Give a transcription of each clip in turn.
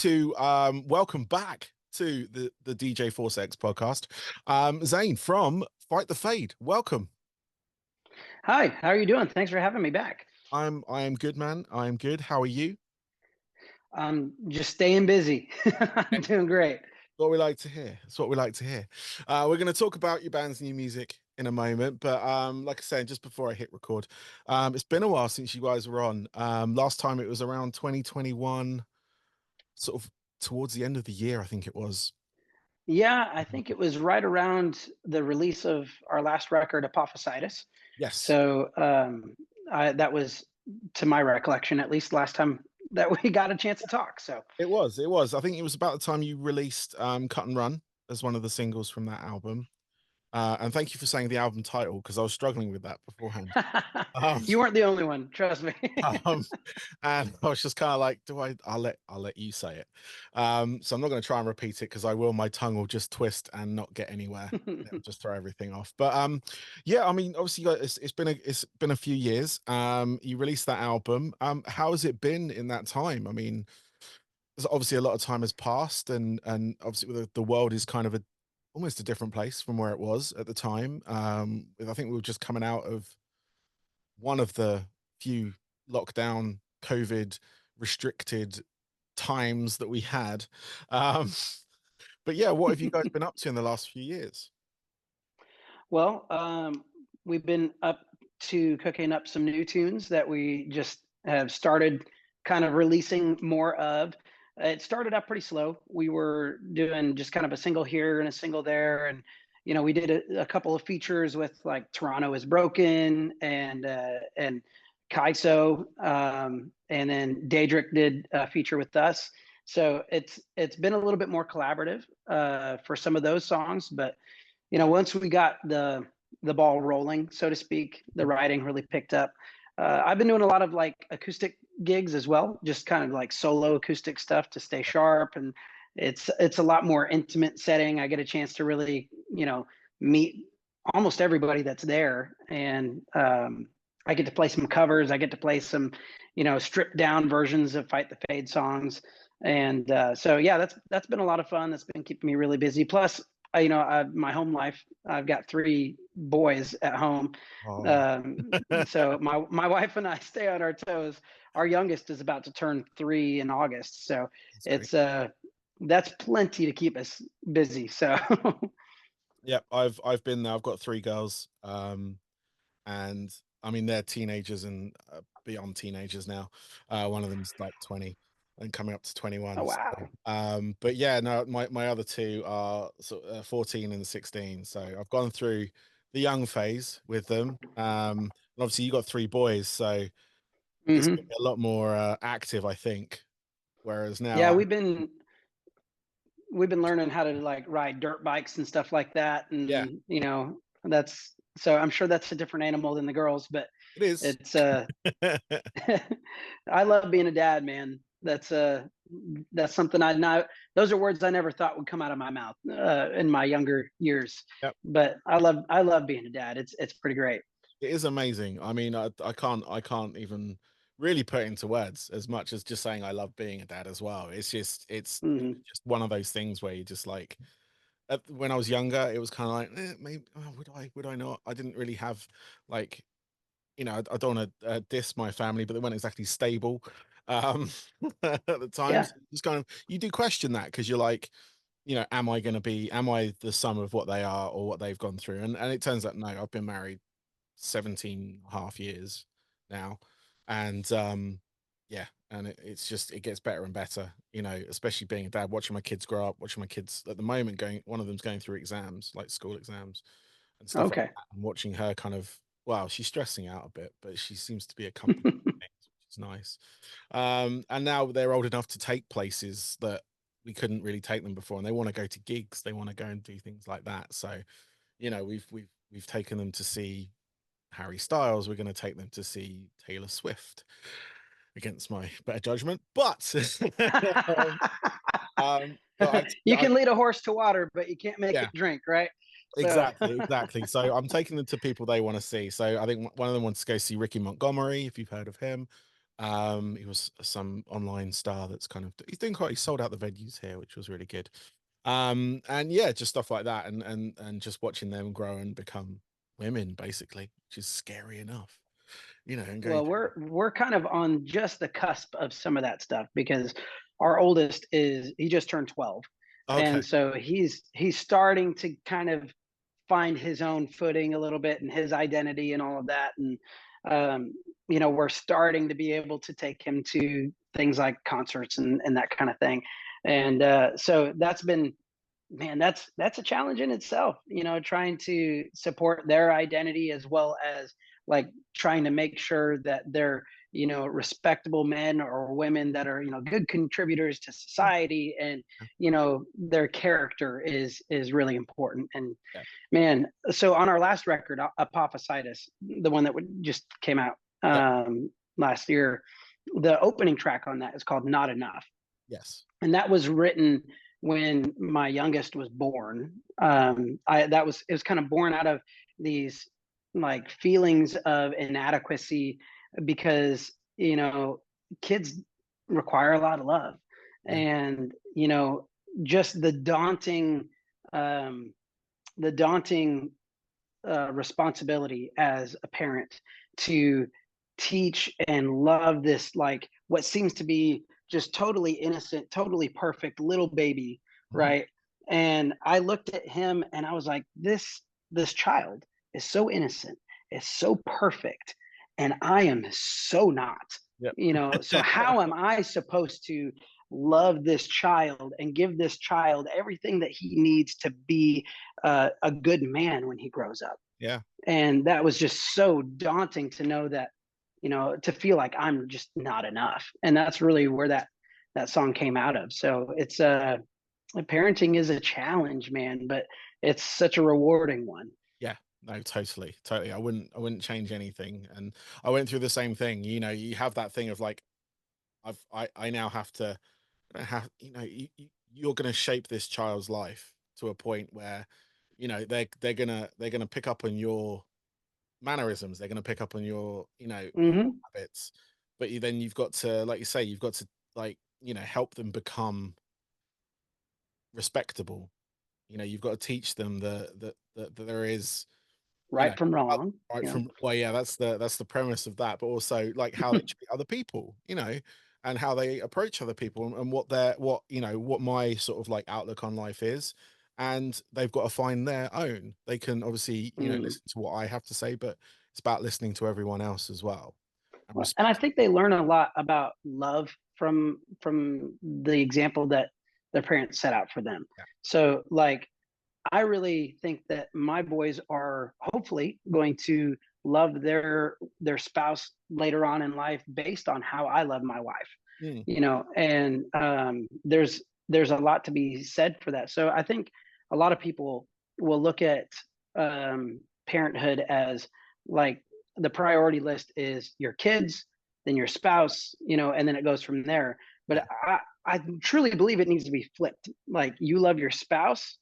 to welcome back to the djforcex podcast, Zane from Fight the Fade. Welcome. Hi, how are you doing? Thanks for having me back. I am good, man. I am good. How are you? Just staying busy. I'm doing great. What we like to hear. It's what we like to hear. We're going to talk about your band's new music in a moment, but like I said, just before I hit record, it's been a while since you guys were on. Last time it was around 2021, sort of towards the end of the year, I think it was. Yeah, I think it was right around the release of our last record, Apophysitis. Yes, So that was, to my recollection, at least last time that we got a chance to talk. So it was. It was. I think it was about the time you released Cut and Run as one of the singles from that album. And thank you for saying the album title because I was struggling with that beforehand. Um, you weren't the only one, trust me. um, and I was just kind of like, I'll let you say it. So I'm not going to try and repeat it because I will. My tongue will just twist and not get anywhere. It'll just throw everything off. But yeah, I mean, obviously, it's been a few years. You released that album. How has it been in that time? I mean, there's obviously a lot of time has passed, and obviously the world is kind of almost a different place from where it was at the time. I think we were just coming out of one of the few lockdown, COVID restricted times that we had. Um, but yeah, what have you guys been up to in the last few years? Well, we've been up to cooking up some new tunes that we just have started kind of releasing more of. It started out pretty slow. We were doing just kind of a single here and a single there, and we did a couple of features with like Toronto is Broken and Kaiso, and then Daedric did a feature with us. So it's been a little bit more collaborative for some of those songs, but once we got the ball rolling, so to speak, the writing really picked up. I've been doing a lot of like acoustic gigs as well, just kind of like solo acoustic stuff to stay sharp, and it's a lot more intimate setting. I get a chance to really, meet almost everybody that's there, and I get to play some covers. I get to play some, stripped down versions of Fight the Fade songs, and so yeah, that's been a lot of fun. That's been keeping me really busy. Plus, my home life, I've got three boys at home. Oh, So my wife and I stay on our toes. Our youngest is about to turn 3 in August. So that's great. it's that's plenty to keep us busy. So Yeah, I've been there. I've got three girls. And I mean they're teenagers and beyond teenagers now. One of them's like 20 and coming up to oh 21. So, wow. but yeah, no, my other two are 14 and 16. So I've gone through the young phase with them. And obviously you got three boys, so it's gonna Hmm. be a lot more active, I think. Whereas now, Yeah, we've been learning how to like ride dirt bikes and stuff like that, yeah, and that's so I'm sure that's a different animal than the girls, but it is. it's I love being a dad, man. That's something I not. Those are words I never thought would come out of my mouth in my younger years. Yep. But I love being a dad. It's pretty great. It is amazing. I mean, I can't even really put into words as much as just saying I love being a dad as well. It's Hmm. just one of those things where you just like when I was younger, it was kind of like maybe would I not? I didn't really have like I don't want to diss my family, but they weren't exactly stable um at the time. Yeah. So just kind of you do question that because you're like am I the sum of what they are or what they've gone through? And it turns out no, I've been married 17 and a half years now, and yeah, and it's just it gets better and better, especially being a dad, watching my kids grow up, watching my kids at the moment going one of them's going through exams, like school exams and stuff like Okay. that, and watching her kind of well, she's stressing out a bit, but she seems to be accomplished things, which is nice. And now they're old enough to take places that we couldn't really take them before, and they want to go to gigs, they want to go and do things like that. So we've taken them to see Harry Styles. We're going to take them to see Taylor Swift against my better judgment. But You I can lead a horse to water, but you can't make it yeah, drink, right? So exactly. So I'm taking them to people they want to see. So I think one of them wants to go see Ricky Montgomery, if you've heard of him. He was some online star that's kind of he's doing quite. He sold out the venues here, which was really good. And yeah, just stuff like that, and just watching them grow and become women, basically, which is scary enough, and going Well, through. we're kind of on just the cusp of some of that stuff because our oldest is he just turned 12. Okay, And so he's starting to kind of find his own footing a little bit and his identity and all of that. And we're starting to be able to take him to things like concerts and that kind of thing. And so that's been, man, that's a challenge in itself, trying to support their identity as well as like trying to make sure that they're, respectable men or women that are, good contributors to society, and their character is really important. And yeah, man, so on our last record, Apophysitis, the one that just came out yeah, last year, the opening track on that is called Not Enough, yes, and that was written when my youngest was born. It was kind of born out of these like feelings of inadequacy because kids require a lot of love, yeah, and just um, the daunting responsibility as a parent to teach and love this, like what seems to be just totally innocent, totally perfect little baby, mhm, right? And I looked at him and I was like, this child is so innocent, is so perfect, and I am so not. yep, So how am I supposed to love this child and give this child everything that he needs to be a good man when he grows up? yeah, And that was just so daunting to know that, to feel like I'm just not enough. And that's really where that song came out of. So it's parenting is a challenge, man, but it's such a rewarding one. yeah. No, totally, totally. I wouldn't change anything, and I went through the same thing. You have that thing of like, I now have to have you're going to shape this child's life to a point where they're gonna pick up on your mannerisms, they're gonna pick up on your Hmm. habits, but you've got to, like you say, you've got to, like, help them become respectable. You've got to teach them that there is, you know Right from uh, wrong. right from, well, yeah, that's the premise of that, but also like how they treat other people, and how they approach other people, and what my sort of like outlook on life is, and they've got to find their own. They can obviously, Mm. listen to what I have to say, but it's about listening to everyone else as well, and Well, and I respect. think they learn a lot about love from the example that their parents set out for them. Yeah. So like I really think that my boys are hopefully going to love their spouse later on in life based on how I love my wife. Mm, And there's a lot to be said for that. So I think a lot of people will look at parenthood as like the priority list is your kids, then your spouse, and then it goes from there. yeah. But I truly believe it needs to be flipped. Like you love your spouse,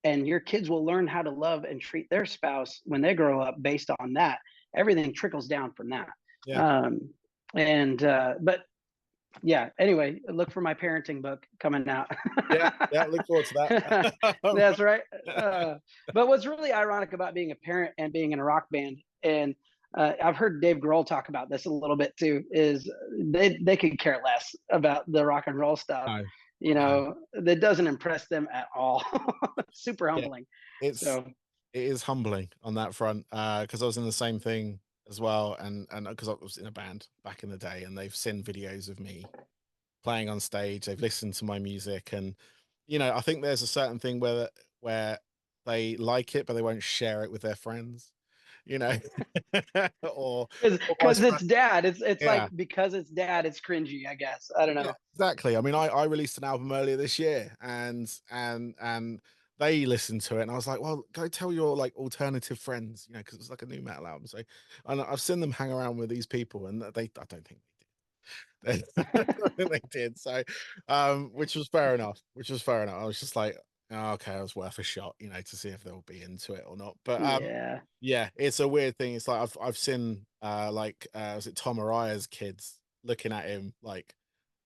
and your kids will learn how to love and treat their spouse when they grow up based on that. Everything trickles down from that. Yeah. Um, and but yeah, anyway, look for my parenting book coming out. Yeah. Yeah. Look forward to that. That's right. But what's really ironic about being a parent and being in a rock band, and I've heard Dave Grohl talk about this a little bit too, is they could care less about the rock and roll stuff. No, no. That doesn't impress them at all. Super Yeah. humbling. It's So it is humbling on that front, because I was in the same thing as well, and because I was in a band back in the day, and they've seen videos of me playing on stage, they've listened to my music, and I think there's a certain thing where they like it, but they won't share it with their friends, you know, or vice because it's versa. dad, it's like Yeah. because it's dad, it's cringy, I guess. I don't Yeah, know. exactly. I mean, I released an album earlier this year, and they listened to it, and I was like, well, go tell your like alternative friends, because it's like a new metal album. So, and I've seen them hang around with these people, and I don't think they did. I don't think they did. So, which was fair enough. Which was fair enough. I was just like, oh, okay, it was worth a shot, to see if they'll be into it or not. But Yeah. yeah, it's a weird thing. It's like I've seen was it Tom Araya's kids looking at him like,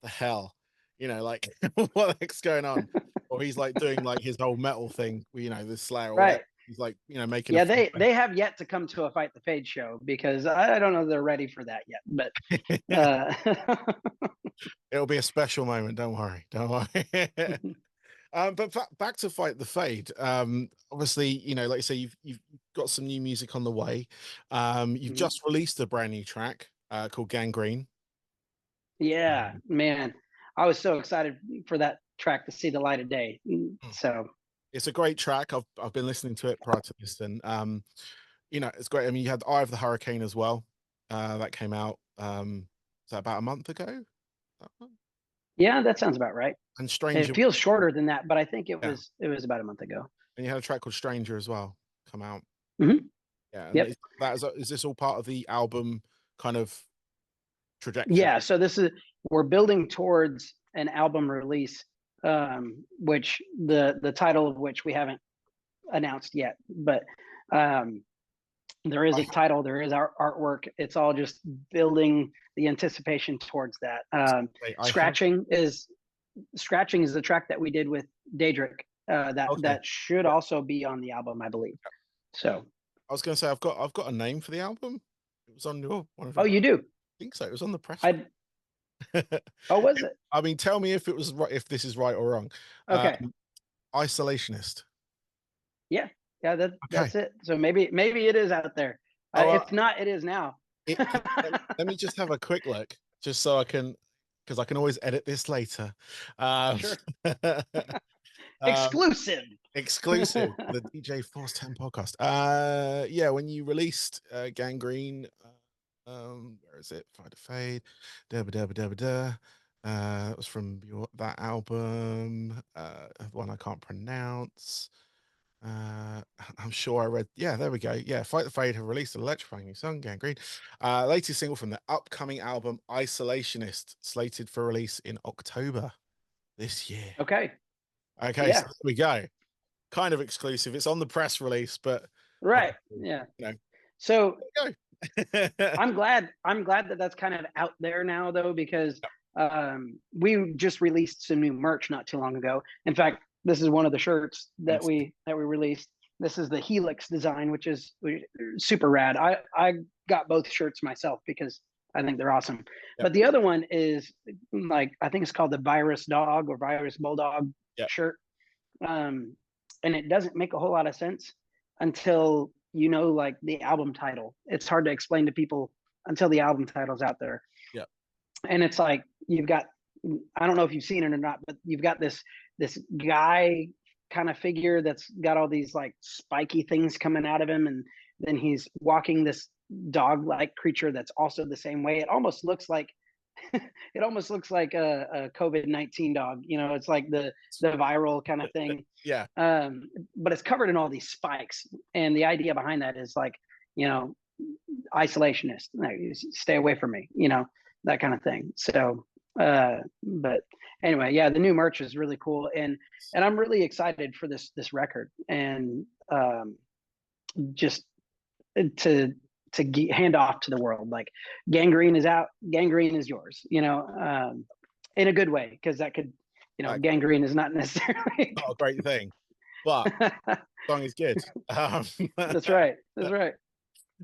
the hell, like what the heck's going on? Or he's like doing like his whole metal thing, the Slayer or whatever. Right. He's like, making Yeah, a they have yet to come to a Fight the Fade show because I don't know if they're ready for that yet. But it'll be a special moment. Don't worry. Don't worry. But back to Fight the Fade. Obviously, like you say, you've got some new music on the way. You've just released a brand new track called Gangrene. Yeah, man, I was so excited for that track to see the light of day. So it's a great track. I've been listening to it prior to this, and it's great. I mean, you had Eye of the Hurricane as well. That came out is that about a month ago? yeah, that sounds about right. And It Stranger, feels shorter than that, but I think it yeah. was about a month ago. And you had a track called Stranger as well come out. Yeah, and Yep. is this all part of the album kind of trajectory? Yeah, so we're building towards an album release, which the title of which we haven't announced yet, but there is a title, there is our artwork. It's all just building the anticipation towards that. Scratching is the track that we did with Daedric. That should also be on the album, I believe. So I was going to say I've got a name for the album. It was on one of your. Oh, you do? I think so. It was on the press. Oh, was it? I mean, tell me if it was right, if this is right or wrong. Okay. Isolationist. Yeah, that's it. So maybe it is out there. If not, it is now. Let me just have a quick look, just so I can, because I can always edit this later. Sure. Exclusive. Exclusive. The DJ Force 10 podcast. Yeah, when you released Gangrene, where is it? Fight the Fade. That was from that album. One I can't pronounce. I'm sure I read. Yeah, there we go. Yeah, Fight the Fade have released an electrifying new song, Gangrene. Latest single from the upcoming album, Isolationist, slated for release in October this year. Okay. Okay, yeah. So there we go. Kind of exclusive. It's on the press release, but right. Yeah. So I'm glad that that's kind of out there now, though, because we just released some new merch not too long ago. In fact, this is one of the shirts that we released. This is the Helix design, which is super rad. I got both shirts myself because I think they're awesome. But the other one is like, I think it's called the Virus Dog or Virus Bulldog shirt. And it doesn't make a whole lot of sense until like the album title. It's hard to explain to people until the album title's out there. Yeah. And it's like you've got, I don't know if you've seen it or not, but you've got this guy kind of figure that's got all these like spiky things coming out of him, and then he's walking this dog-like creature that's also the same way. It almost looks like it almost looks like a COVID-19 dog. It's like the viral kind of thing. Yeah. But it's covered in all these spikes, and the idea behind that is like, isolationist. Stay away from me. That kind of thing. So, but anyway, yeah, the new merch is really cool, and I'm really excited for this record, and just to hand off to the world. Like, Gangrene is out, Gangrene is yours, in a good way, because that could, gangrene is not necessarily not a great thing, but the song is good. That's right.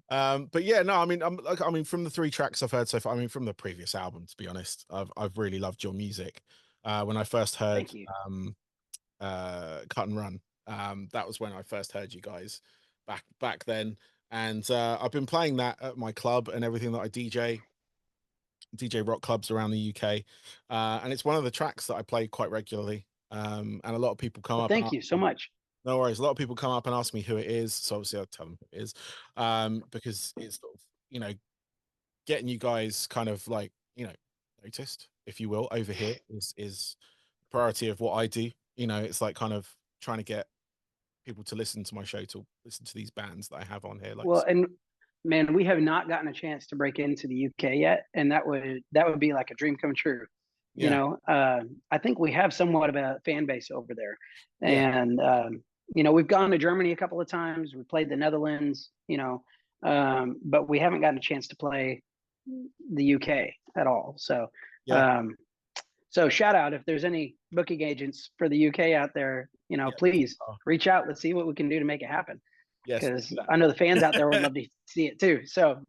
But yeah, no, I mean, from the 3 tracks I've heard so far, I mean, from the previous album, to be honest, I've really loved your music. When I first heard Cut and Run, that was when I first heard you guys back then. And I've been playing that at my club and everything that I DJ rock clubs around the UK. And it's one of the tracks that I play quite regularly. And a lot of people come up. Thank you so much. No worries. A lot of people come up and ask me who it is. So obviously I'll tell them who it is. Because it's sort of, getting you guys kind of like, noticed, if you will, over here is priority of what I do. It's like kind of trying to get people to listen to my show, to listen to these bands that I have on here. Like, well, and man, we have not gotten a chance to break into the UK yet, and that would be like a dream come true. I think we have somewhat of a fan base over there, and we've gone to Germany a couple of times. We played the Netherlands, but we haven't gotten a chance to play the UK at all. So, Yeah. so shout out if there's any booking agents for the UK out there, you know, Yeah. please Oh, reach out. Let's see what we can do to make it happen. yes. Because I know the fans out there would love to see it too. So,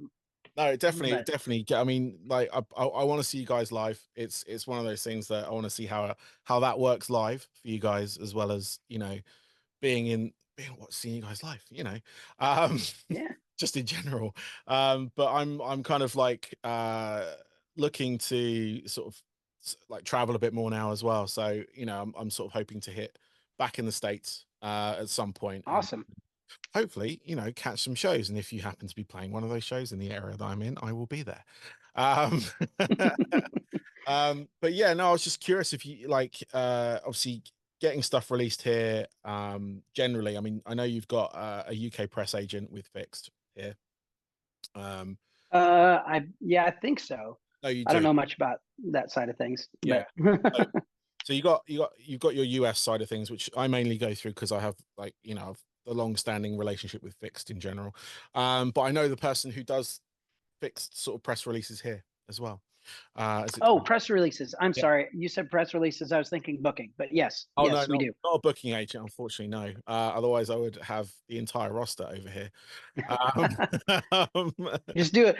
No, definitely, but definitely. I mean, like, I want to see you guys live. It's one of those things that I want to see how that works live for you guys, as well as, you know, seeing you guys live, you know, um, yeah, just in general. But I'm kind of like looking to sort of like travel a bit more now as well. So, you know, I'm sort of hoping to hit back in the States at some point, and awesome. hopefully, you know, catch some shows. And if you happen to be playing one of those shows in the area that I'm in, I will be there. Um, but yeah, no, I was just curious if you like, obviously getting stuff released here. Generally, I mean, I know you've got a UK press agent with Fixed here. Um, I think so. no, you I don't do. know much about that side of things, Yeah. but So, so you've got your US side of things, which I mainly go through because I have, like, you know, a long-standing relationship with Fixed in general. But I know the person who does Fixed sort of press releases here as well. As it oh, press releases. I'm Yeah. sorry, you said press releases. I was thinking booking, but yes, Oh no, yes, we do. not a booking agent, unfortunately. No. Otherwise, I would have the entire roster over here. Um, um, Just do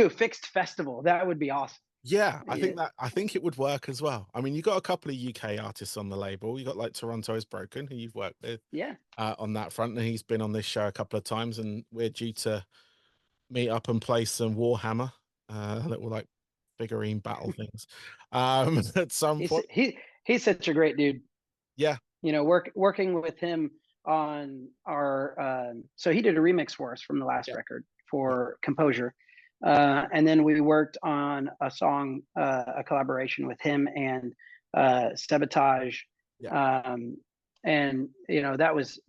a fixed festival. That would be awesome. yeah, Yeah, I think it would work as well. I mean, you got a couple of UK artists on the label. You got like Toronto is Broken, who you've worked with yeah. on that front, and he's been on this show a couple of times, and we're due to meet up and play some Warhammer, little like figurine battle things, at some He's point. he's such a great dude. Yeah, You know, working with him on our so he did a remix for us from the last yeah, record yeah, for Composure, and then we worked on a song, a collaboration with him and Sabotage, yeah, um, and you know that was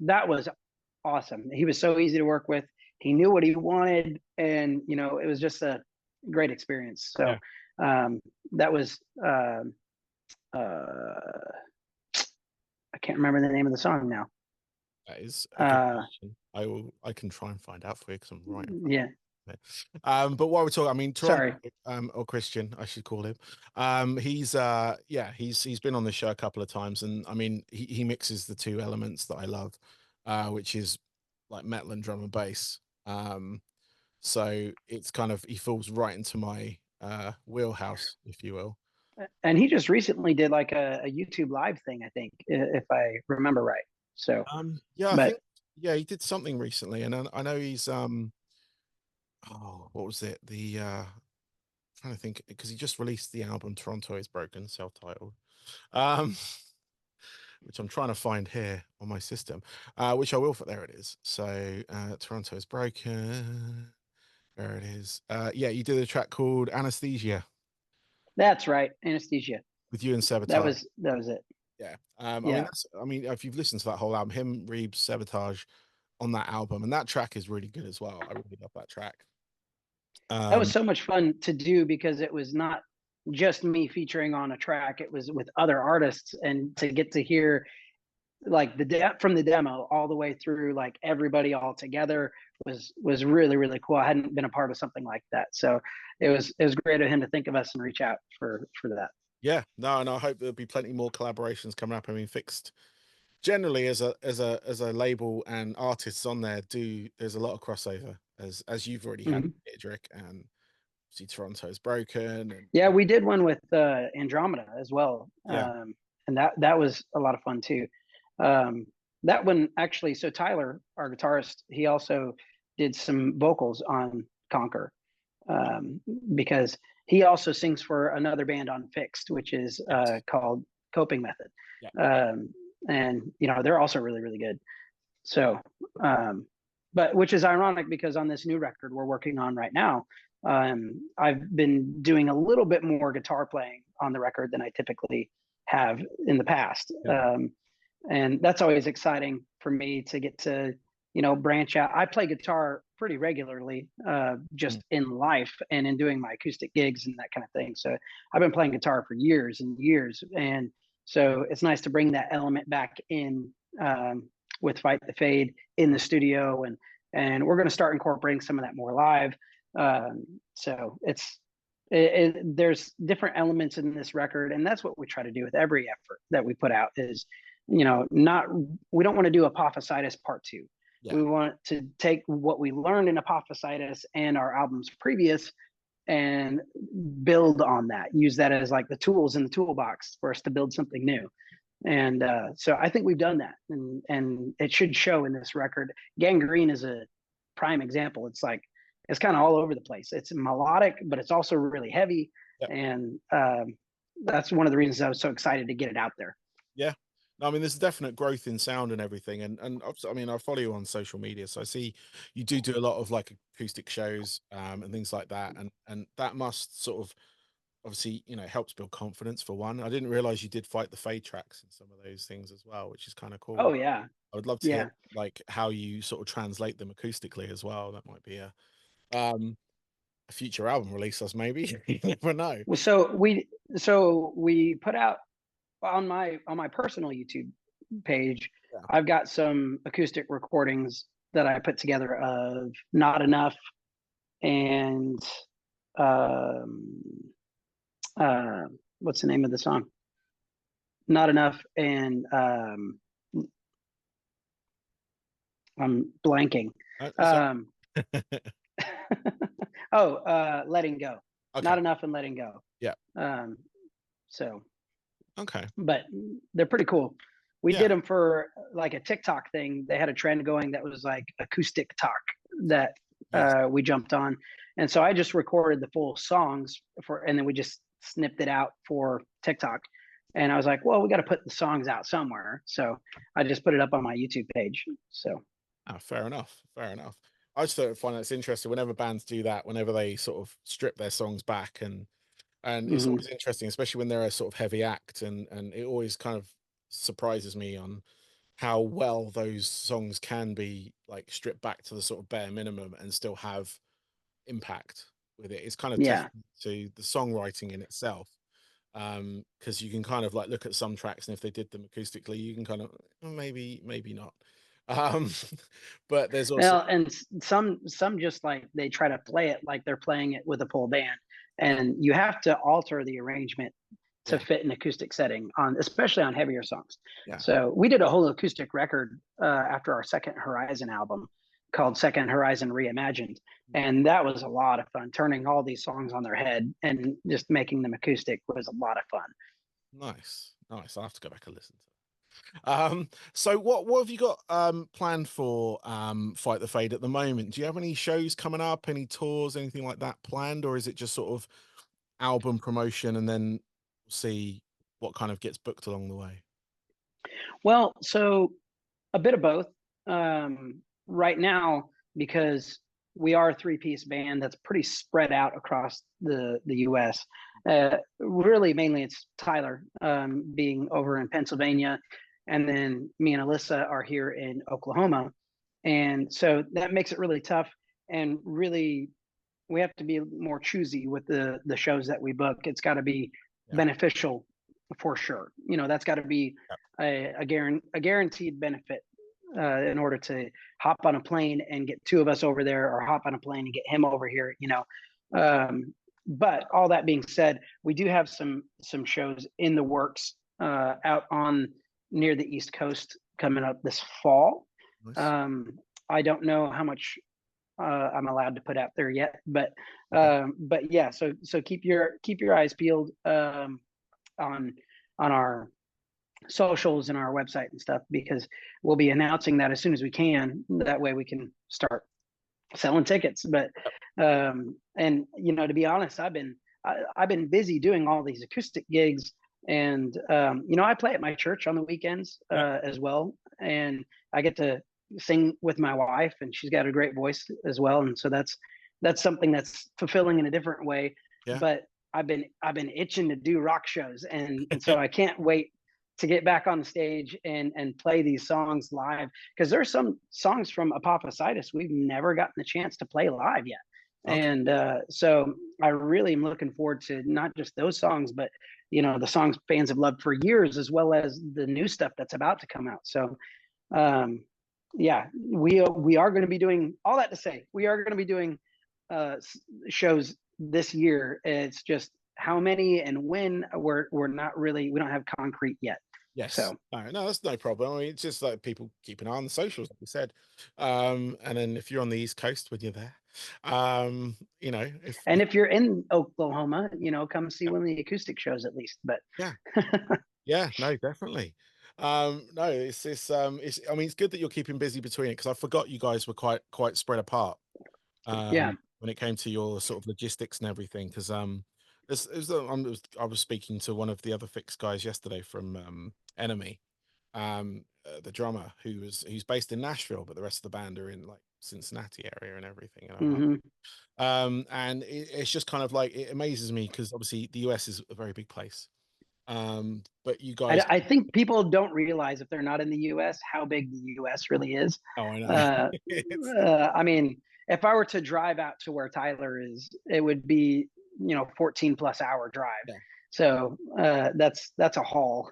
awesome. He was so easy to work with. He knew what he wanted, and you know it was just a great experience. So yeah. um, that was. Uh, I can't remember the name of the song now. That is a good Uh, question. I can try and find out for you because I'm right in front yeah, of it. But while we're talking, I mean, Toronto, sorry. or Christian, I should call him. He's yeah, he's been on the show a couple of times, and I mean, he mixes the two elements that I love, which is like metal and drum and bass. So it's kind of, he falls right into my wheelhouse, if you will. And he just recently did like a YouTube live thing, I think, if I remember right. So, Yeah, I but think, yeah, he did something recently, and I know he's oh, what was it? The trying to think, because he just released the album Toronto is Broken, self-titled. Um, which I'm trying to find here on my system. Which I will, there it is. So Toronto is Broken. There it is. Yeah, you did a track called Anesthesia that's right, Anesthesia. with you and Sabotage. That was it. Yeah. I mean, Yeah, I mean, if you've listened to that whole album, him, Reeves, Sabotage on that album, and that track is really good as well. I really love that track. that was Um, so much fun to do because it was not just me featuring on a track; it was with other artists, and to get to hear like from the demo all the way through, like everybody all together was really really cool. I hadn't been a part of something like that, so it was great of him to think of us and reach out for that. yeah, no, and I hope there'll be plenty more collaborations coming up. I mean, Fixed generally as a label and artists on there do, there's a lot of crossover, as you've already had, Mhm. Idric, and see Toronto's Broken, and Yeah, we did one with Andromeda as well, yeah, and that was a lot of fun too. Um, that one actually. So Tyler, our guitarist, he also did some vocals on Conquer, um, because he also sings for another band on Fixed, which is yes, called Coping Method, yeah, um, and you know they're also really really good. So, um, but which is ironic because on this new record we're working on right now, I've been doing a little bit more guitar playing on the record than I typically have in the past. yeah, And that's always exciting for me to get to, you know, branch out. I play guitar pretty regularly, mm, just in life and in doing my acoustic gigs and that kind of thing. So I've been playing guitar for years and years. And so it's nice to bring that element back in, with Fight the Fade in the studio. And we're going to start incorporating some of that more live. So there's different elements in this record, and that's what we try to do with every effort that we put out is, you know, not, we don't want to do Apophysitis part 2. Yeah. We want to take what we learned in Apophysitis and our albums previous and build on that, use that as like the tools in the toolbox for us to build something new. And so I think we've done that, and it should show in this record. Gangrene is a prime example. It's like, it's kind of all over the place. It's melodic, but it's also really heavy. Yep. And that's one of the reasons I was so excited to get it out there. Yeah. No, I mean, there's definite growth in sound and everything. And I mean, I follow you on social media, so I see you do a lot of like acoustic shows and things like that. And that must sort of obviously, you know, helps build confidence for one. I didn't realize you did fight the fade tracks and some of those things as well, which is kind of cool. Oh yeah. I would love to hear like how you sort of translate them acoustically as well. That might be a future album release, us maybe. You never know. So we put out on my personal YouTube page, I've got some acoustic recordings that I put together of Not Enough and what's the name of the song? Not Enough and I'm blanking. Letting Go. Okay. Not Enough and Letting Go. Yeah. So okay, but they're pretty cool. We did them for like a TikTok thing. They had a trend going that was like acoustic talk that we jumped on, and so I just recorded the full songs and then we just snipped it out for TikTok. And I was like, well, we got to put the songs out somewhere, so I just put it up on my YouTube page. So fair enough. I just find that's interesting whenever bands do that, whenever they sort of strip their songs back, and it's always interesting, especially when they're a sort of heavy act, and it always kind of surprises me on how well those songs can be like stripped back to the sort of bare minimum and still have impact with it. It's kind of testament to the songwriting in itself, because you can kind of like look at some tracks, and if they did them acoustically, you can kind of maybe not. But there's also and some just like they try to play it like they're playing it with a full band, and you have to alter the arrangement to fit an acoustic setting on, especially on heavier songs. So we did a whole acoustic record after our Second Horizon album called Second Horizon Reimagined, and that was a lot of fun. Turning all these songs on their head and just making them acoustic was a lot of fun. Nice. I'll have to go back and listen to it. So what have you got planned for Fight the Fade at the moment? Do you have any shows coming up, any tours, anything like that planned, or is it just sort of album promotion and then see what kind of gets booked along the way? Well, so a bit of both right now, because we are a 3-piece band that's pretty spread out across the US. Really, mainly it's Tyler being over in Pennsylvania, and then me and Alyssa are here in Oklahoma, and so that makes it really tough. And really, we have to be more choosy with the shows that we book. It's got to be beneficial for sure. You know, that's got to be a guaranteed benefit in order to hop on a plane and get 2 of us over there, or hop on a plane and get him over here, you know. But all that being said, we do have some shows in the works out on near the East Coast coming up this fall. Nice. I don't know how much I'm allowed to put out there yet, but yeah, so keep your eyes peeled on our socials and our website and stuff, because we'll be announcing that as soon as we can. That way we can start selling tickets. But and you know, to be honest, I've been busy doing all these acoustic gigs, and you know, I play at my church on the weekends as well, and I get to sing with my wife, and she's got a great voice as well, and so that's something that's fulfilling in a different way. But I've been itching to do rock shows, and so I can't wait to get back on the stage and play these songs live, because there's some songs from Apophysitis we've never gotten the chance to play live yet. And so I really am looking forward to not just those songs, but you know, the songs fans have loved for years, as well as the new stuff that's about to come out. So yeah, we are going to be doing all that to say we are going to be doing shows this year. It's just how many and when we're not really, we don't have concrete yet. Yes. So No, that's no problem. I mean, it's just like people keep an eye on the socials, like you said. And then if you're on the East Coast when you're there, you know, and if you're in Oklahoma, come see yeah, one of the acoustic shows at least. But yeah, yeah, no, definitely. No, it's I mean, it's good that you're keeping busy between it because I forgot you guys were quite spread apart yeah. when it came to your sort of logistics and everything. Because I was speaking to one of the other fix guys yesterday from Enemy, the drummer who's based in Nashville, but the rest of the band are in like Cincinnati area and everything. And I'm like, Hmm. and it's just kind of like it amazes me because obviously the US is a very big place. But you guys, I think people don't realize if they're not in the U.S. how big the U.S. really is. oh, I know. Uh, It's I mean, if I were to drive out to where Tyler is, it would be 14 plus hour drive. yeah. So that's a haul.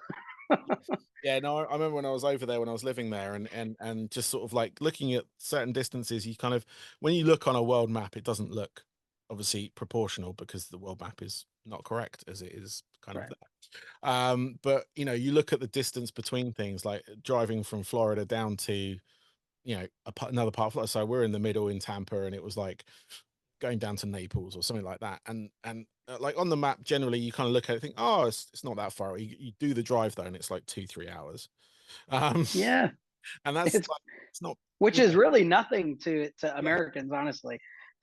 Yeah, no, I remember when I was over there when I was living there and just sort of like looking at certain distances, you kind of when you look on a world map, it doesn't look obviously proportional because the world map is not correct as it is kind of Right. there. But you look at the distance between things, like driving from Florida down to, another part of Florida. So we're in the middle in Tampa, and it was like going down to Naples or something like that. And like on the map, generally you kind of look at it and think, oh, it's not that far. You do the drive though, and it's like 2-3 hours. Um, Yeah, and that's it's like it's not. which You is know, really nothing to yeah, Americans, honestly.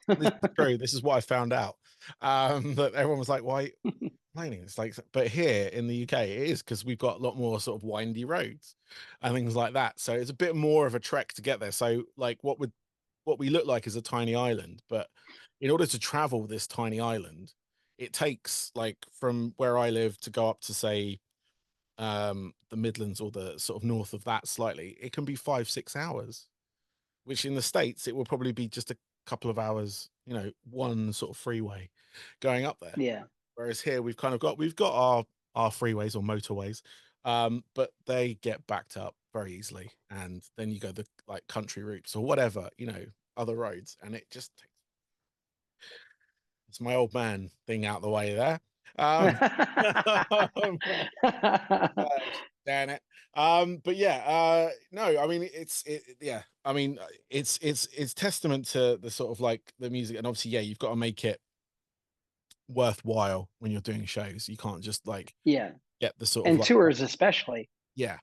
this is true. This is what I found out. That everyone was like, why? Complaining. It's like, but here in the UK, it is because we've got a lot more sort of windy roads and things like that. So it's a bit more of a trek to get there. So like, what we look like is a tiny island, but in order to travel this tiny island, it takes like from where I live to go up to say the Midlands or the sort of north of that slightly, it can be 5-6 hours, which in the States it will probably be just a couple of hours, one sort of freeway going up there. Yeah. Whereas here we've got our freeways or motorways, but they get backed up very easily, and then you go the like country routes or whatever, other roads, and it just takes it's my old man thing out the way there. Um, damn it. But yeah, no, I mean yeah, I mean it's testament to the sort of like the music, and obviously, yeah, you've got to make it worthwhile when you're doing shows. You can't just like Yeah, get the sort of and like tours especially. yeah,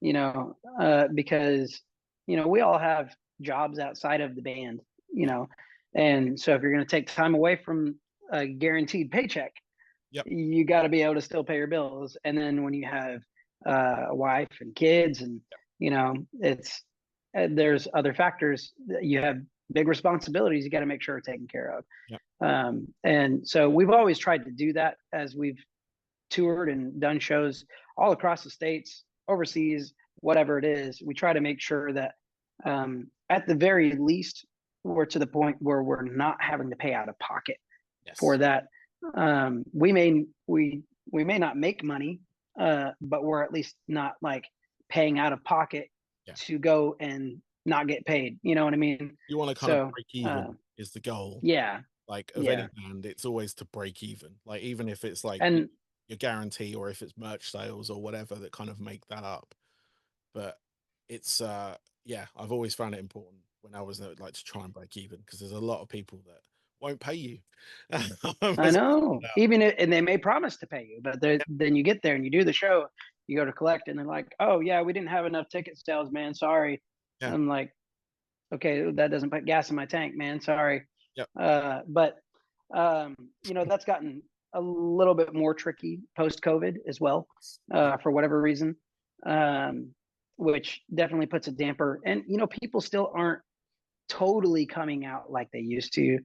Because we all have jobs outside of the band, you yeah, know, and so if you're going to take time away from a guaranteed paycheck, yep, you got to be able to still pay your bills. And then when you have a wife and kids, and it's there's other factors that you have big responsibilities you got to make sure are taken care of. yep, And so we've always tried to do that as we've toured and done shows all across the states, overseas, whatever it is. We try to make sure that at the very least, we're to the point where we're not having to pay out of pocket for yes, that. We may not make money, but we're at least not like paying out of pocket yeah. to go and not get paid. You know what I mean? You want to kind of So break even is the goal. yeah, Like of any yeah, band, it's always to break even. Like even if it's like and your guarantee or if it's merch sales or whatever that kind of make that up. But it's yeah, I've always found it important when I was like to try and break even because there's a lot of people that won't pay you. I As know. out. Even and they may promise to pay you, but then you get there and you do the show, you go to collect, and they're like, "Oh yeah, we didn't have enough ticket sales, man. Sorry." Yeah, I'm like, "Okay, that doesn't put gas in my tank, man. Sorry." yep, But that's gotten a little bit more tricky post COVID as well, yeah, for whatever reason, um, which definitely puts a damper. And people still aren't totally coming out like they used to,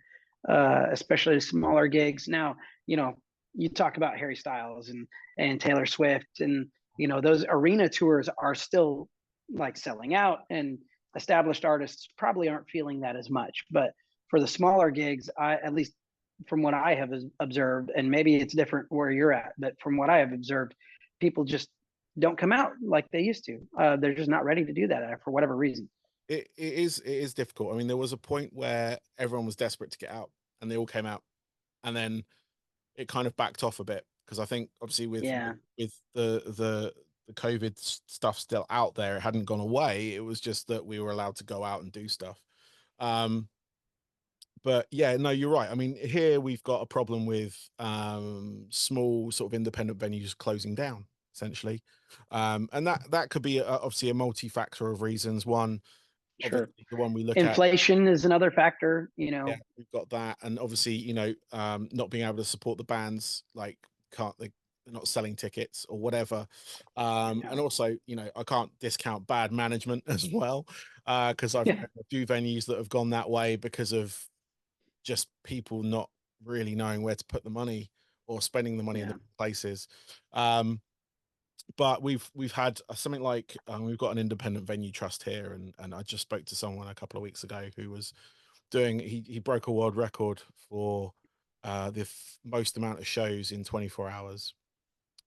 especially smaller gigs. Now, you talk about Harry Styles and Taylor Swift, and those arena tours are still like selling out, and established artists probably aren't feeling that as much. But for the smaller gigs, at least from what I have observed, and maybe it's different where you're at, but from what I have observed, people just don't come out like they used to. They're just not ready to do that for whatever reason. it is difficult. I mean, there was a point where everyone was desperate to get out and they all came out, and then it kind of backed off a bit, because I think obviously Yeah. with the COVID stuff still out there, it hadn't gone away. It was just that we were allowed to go out and do stuff. Um, but yeah, no, you're right. I mean, here we've got a problem with small sort of independent venues closing down essentially, and that could be obviously a multi-factor of reasons. One, Sure. obviously, the one we look at. Inflation is another factor, Yeah, we've got that, and obviously, not being able to support the bands, like can't they're not selling tickets or whatever, Yeah. and also, I can't discount bad management as well, because I've Yeah. known a few venues that have gone that way because of just people not really knowing where to put the money or spending the money in Yeah. the places. Um, but we've had something like, we've got an independent venue trust here, and I just spoke to someone a couple of weeks ago who was doing he broke a world record for the most amount of shows in 24 hours,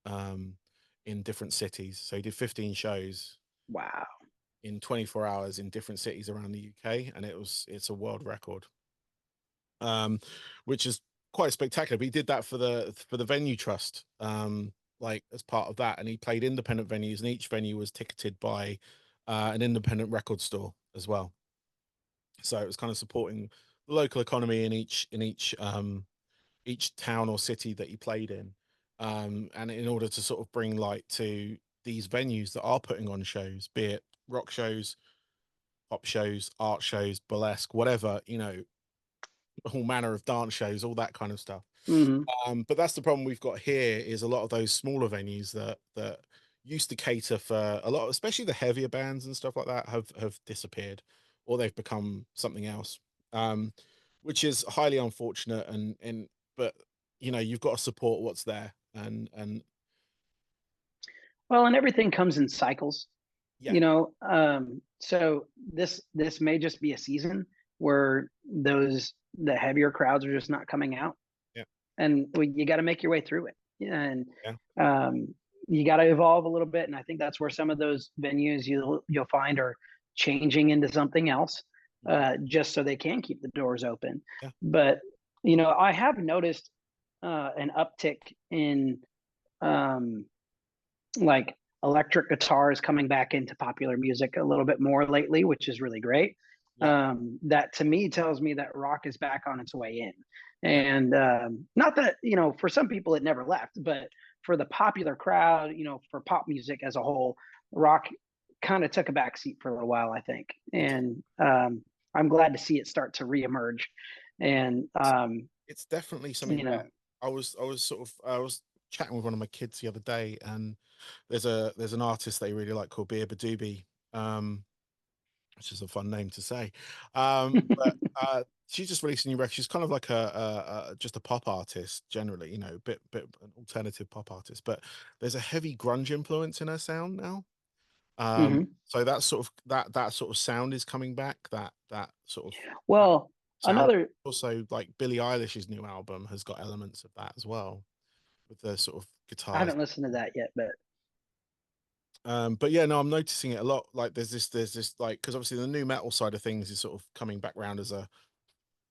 um, in different cities. So he did 15 shows Wow. in 24 hours in different cities around the UK, and it's a world record, um, which is quite spectacular. But he did that for the venue trust, like as part of that, and he played independent venues, and each venue was ticketed by an independent record store as well. So it was kind of supporting the local economy in each town or city that he played in, and in order to sort of bring light to these venues that are putting on shows, be it rock shows, pop shows, art shows, burlesque, whatever, all manner of dance shows, all that kind of stuff. Hmm. But that's the problem we've got here, is a lot of those smaller venues that used to cater for a lot, especially the heavier bands and stuff like that, have disappeared, or they've become something else, um, which is highly unfortunate. And but you've got to support what's there, and Well, and everything comes in cycles, yeah, so this may just be a season where the heavier crowds are just not coming out, yeah, and you got to make your way through it. Yeah, and yeah, um, you got to evolve a little bit. And I think that's where some of those venues you'll find are changing into something else, mhm, just so they can keep the doors open. yeah, But I have noticed an uptick in um, like electric guitar is coming back into popular music a little bit more lately, which is really great. yeah, That to me tells me that rock is back on its way in. yeah. And not that, for some people it never left, but for the popular crowd, for pop music as a whole, rock kind of took a back seat for a little while, I think. And I'm glad to see it start to reemerge. And, It's definitely something you where know, I was chatting with one of my kids the other day, and there's an artist they really like called Beer Badooby, um, which is a fun name to say. But she just released a new record. She's kind of like just a pop artist generally, bit an alternative pop artist. But there's a heavy grunge influence in her sound now. mhm. So that sort of sound is coming back. That sort of that Well, sound. another, Also, like Billie Eilish's new album has got elements of that as well, with the sort of I guitars. haven't listened to that yet, but But yeah, no, I'm noticing it a lot. Like there's this like, because obviously the new metal side of things is sort of coming back round as the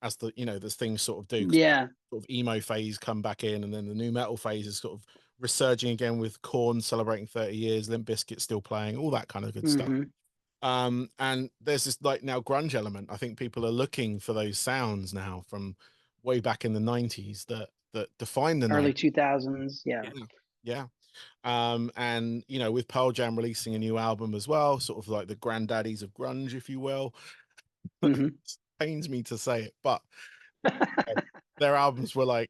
there's things sort of do, 'cause yeah. sort of emo phase come back in, and then the new metal phase is sort of resurging again with Korn celebrating 30 years, Limp Bizkit still playing, all that kind of good stuff. Hmm. And there's this like now grunge element. I think people are looking for those sounds now from way back in the 90s that define the Early 90s. 2000s. Yeah. Yeah. Yeah. And with Pearl Jam releasing a new album as well, sort of like the granddaddies of grunge, if you will. Hmm. Pains me to say it, but their albums were like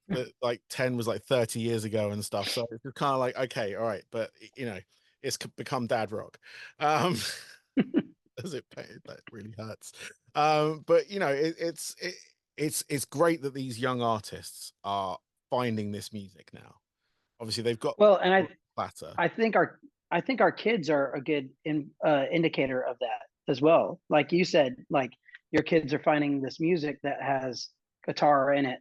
10 was like 30 years ago and stuff. So it's kind of like, okay, all right, but it's become dad rock. Um does it pay? That really hurts. But it's great that these young artists are finding this music now. Obviously they've got Well, and platter. I think our kids are a good indicator of that as well. Like you said, like your kids are finding this music that has guitar in it,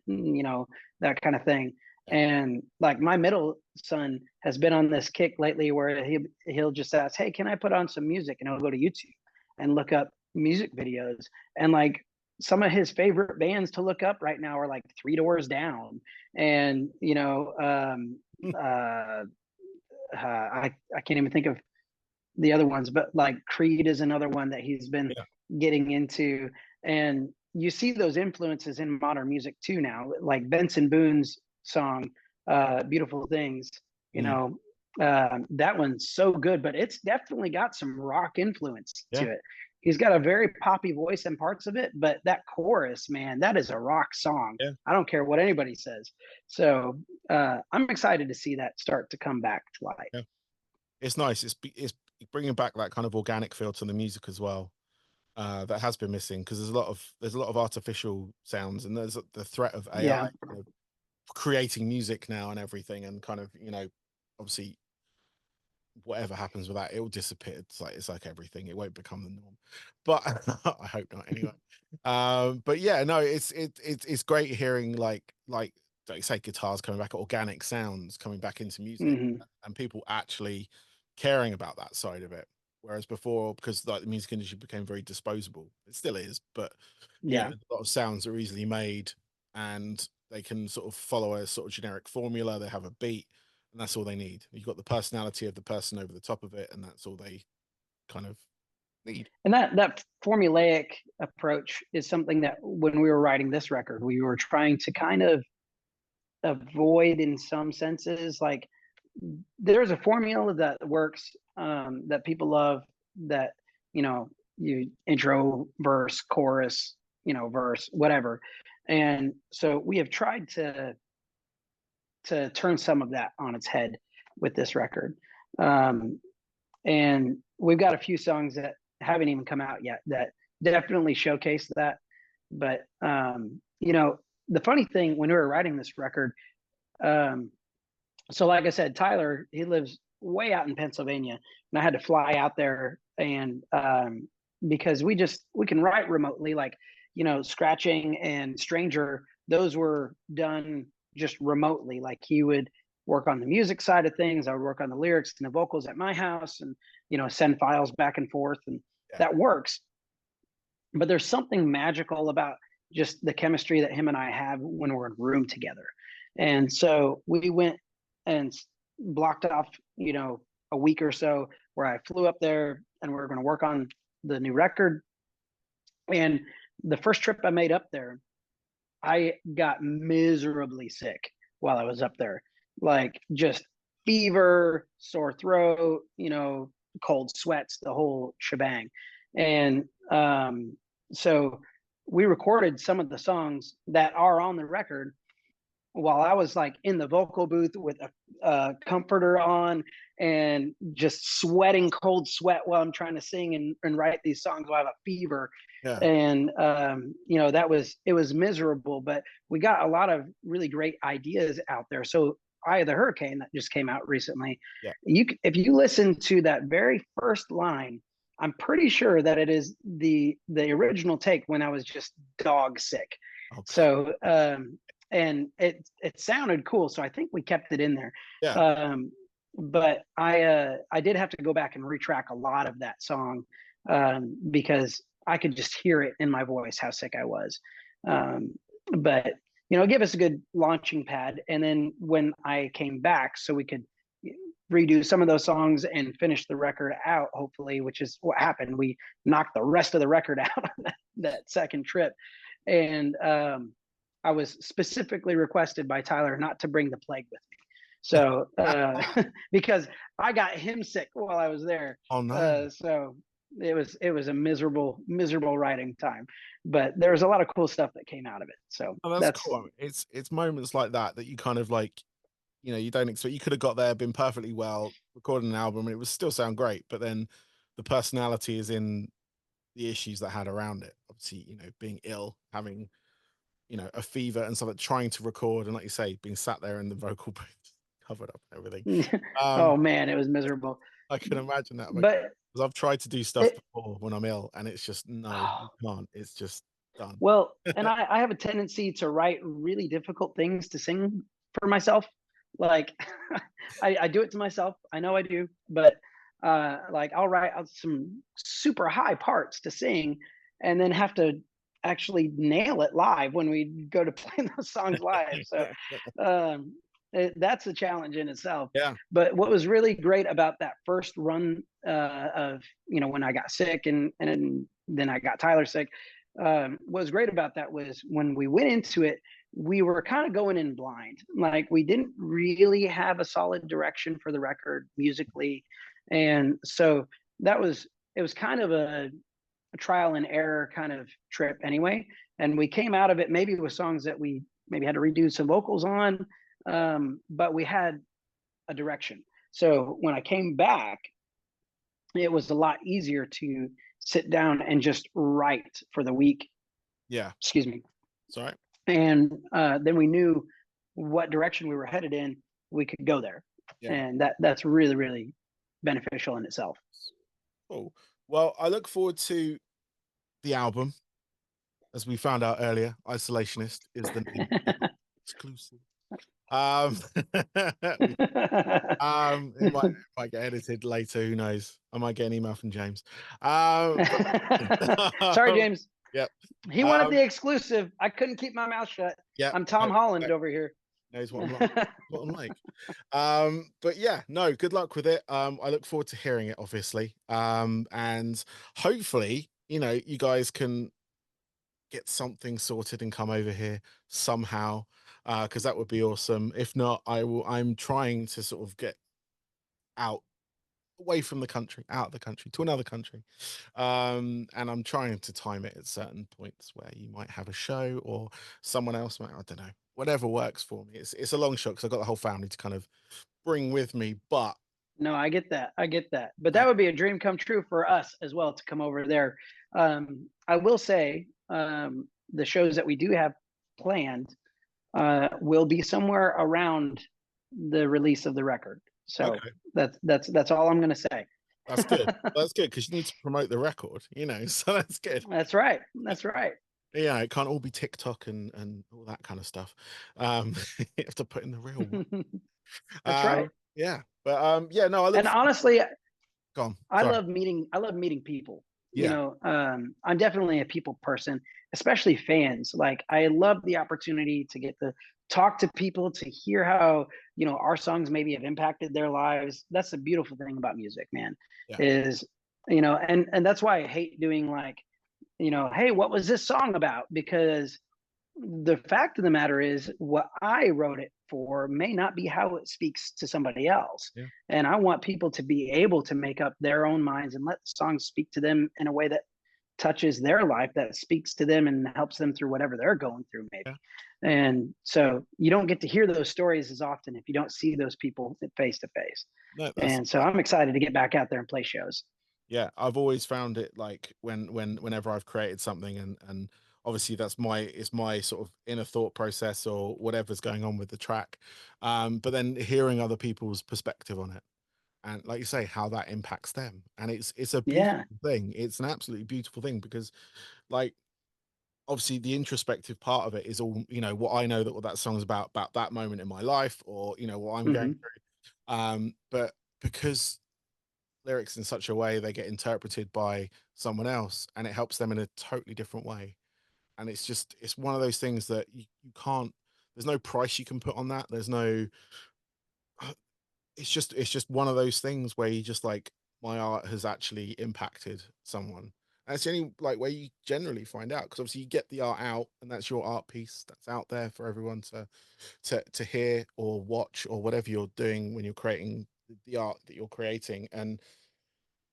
that kind of thing. Yeah, And like my middle son has been on this kick lately where he'll just ask, "Hey, can I put on some music?" And he'll go to YouTube and look up music videos. And like some of his favorite bands to look up right now are like Three Doors Down, and I can't even think of the other ones, but like Creed is another one that he's been Yeah. getting into. And you see those influences in modern music too now, like Benson Boone's song, Beautiful Things, you Mm. know, that one's so good, but it's definitely got some rock influence Yeah. to it. He's got a very poppy voice in parts of it, but that chorus, man, that is a rock song. Yeah. I don't care what anybody says. So I'm excited to see that start to come back to life. Yeah. It's nice. It's bringing back that kind of organic feel to the music as well. That has been missing, because there's a lot of artificial sounds, and there's the threat of AI, Yeah. creating music now and everything, and kind of, obviously whatever happens with that, it will disappear. It's like everything, it won't become the norm, but I hope not anyway. But yeah, no, it's great hearing like you say, guitars coming back, organic sounds coming back into music, Hmm. and people actually caring about that side of it. Whereas before, because like the music industry became very disposable, it still is, but Yeah. a lot of sounds are easily made, and they can sort of follow a sort of generic formula. They have a beat, and that's all they need. You've got the personality of the person over the top of it, and that's all they kind of need. And that formulaic approach is something that when we were writing this record, we were trying to kind of avoid in some senses. Like there's a formula that works, that people love, that, you intro, verse, chorus, verse, whatever. And so we have tried to turn some of that on its head with this record. Um, and we've got a few songs that haven't even come out yet that definitely showcase that. But the funny thing when we were writing this record, um, so like I said, Tyler, he lives way out in Pennsylvania, and I had to fly out there, and because we can write remotely, like scratching and Stranger, those were done just remotely. Like he would work on the music side of things, I would work on the lyrics and the vocals at my house, and send files back and forth, and Yeah. that works. But there's something magical about just the chemistry that him and I have when we're in a room together. And so we went and blocked off, a week or so where I flew up there and we are going to work on the new record. And the first trip I made up there, I got miserably sick while I was up there, like just fever, sore throat, cold sweats, the whole shebang. And so we recorded some of the songs that are on the record while I was like in the vocal booth with a comforter on and just sweating cold sweat while I'm trying to sing and write these songs while I have a fever. Yeah. And it was miserable, but we got a lot of really great ideas out there. So Eye of the Hurricane that just came out recently, Yeah. if you listen to that very first line, I'm pretty sure that it is the original take when I was just dog sick. Okay. So and it sounded cool, so I think we kept it in there. Yeah. But I did have to go back and retrack a lot of that song, because I could just hear it in my voice how sick I was. But give us a good launching pad, and then when I came back, so we could redo some of those songs and finish the record out, hopefully, which is what happened. We knocked the rest of the record out on that second trip, and I was specifically requested by Tyler not to bring the plague with me. So because I got him sick while I was there. Oh no. So it was a miserable writing time, but there was a lot of cool stuff that came out of it. So Oh, that's cool. It's moments like that that you kind of like, you don't expect. You could have got there, been perfectly well, recorded an album, and it would still sound great. But then the personality is in the issues that had around it. Obviously, being ill, having, a fever and stuff, like trying to record, and like you say, being sat there in the vocal booth, covered up and everything. Oh man, it was miserable. I can imagine that, But because I've tried to do stuff it, before when I'm ill, and it's just no, you can't. It's just done. well, and I have a tendency to write really difficult things to sing for myself. Like I do it to myself. I know I do, but like I'll write out some super high parts to sing and then have to actually nail it live when we go to play those songs live. So that's a challenge in itself. Yeah. But what was really great about that first run of, you know, when I got sick and then I got Tyler sick, what was great about that was when we went into it, we were kind of going in blind. Like we didn't really have a solid direction for the record musically. And so it was kind of a trial and error kind of trip anyway. And we came out of it maybe with songs that we maybe had to redo some vocals on, but we had a direction. So when I came back, it was a lot easier to sit down and just write for the week. Yeah. Excuse me. Sorry. And then we knew what direction we were headed in. We could go there, Yeah. and that's really, really beneficial in itself. Cool. Well, I look forward to the album. As we found out earlier, Isolationist is the name. Exclusive. It might get edited later. Who knows? I might get an email from James. Sorry, James. Yep. He wanted the exclusive. I couldn't keep my mouth shut. Yeah. I'm Tom Holland over here. Knows what I'm like. What I'm like. But yeah, no, good luck with it. I look forward to hearing it, obviously. And hopefully, you know, you guys can get something sorted and come over here somehow, because that would be awesome. If not, I'm trying to sort of get out, away from the country, out of the country to another country, and I'm trying to time it at certain points where you might have a show or someone else might, I don't know, whatever works for me. It's a long shot because I've got the whole family to kind of bring with me, but no, I get that. I get that. But that would be a dream come true for us as well to come over there. I will say the shows that we do have planned will be somewhere around the release of the record. So okay. That's all I'm going to say. That's good. That's good because you need to promote the record, you know. So that's good. That's right. That's right. Yeah, it can't all be TikTok and all that kind of stuff. You have to put in the real one. That's right. Yeah, but yeah, no, I look. And honestly, go on. I love meeting people. Yeah. You know, I'm definitely a people person, especially fans. Like I love the opportunity to get to talk to people, to hear how, you know, our songs maybe have impacted their lives. That's the beautiful thing about music, man. Yeah. Is, you know, and that's why I hate doing like, you know, hey, what was this song about? Because the fact of the matter is what I wrote it for may not be how it speaks to somebody else. Yeah. And I want people to be able to make up their own minds and let the song speak to them in a way that touches their life, that speaks to them and helps them through whatever they're going through maybe. Yeah. And so you don't get to hear those stories as often if you don't see those people face to face. And so I'm excited to get back out there and play shows. Yeah, I've always found it like whenever I've created something and obviously that's it's my sort of inner thought process or whatever's going on with the track, but then hearing other people's perspective on it and like you say how that impacts them, and it's a beautiful thing. It's an absolutely beautiful thing because like obviously the introspective part of it is all, you know, what I know that what that song's about that moment in my life or, you know, what I'm going through, but because lyrics in such a way they get interpreted by someone else and it helps them in a totally different way, and it's one of those things that you can't, there's no price you can put on that. There's no, it's just one of those things where you just like, my art has actually impacted someone, and it's the only like way you generally find out, because obviously you get the art out and that's your art piece that's out there for everyone to hear or watch or whatever you're doing when you're creating the art that you're creating. And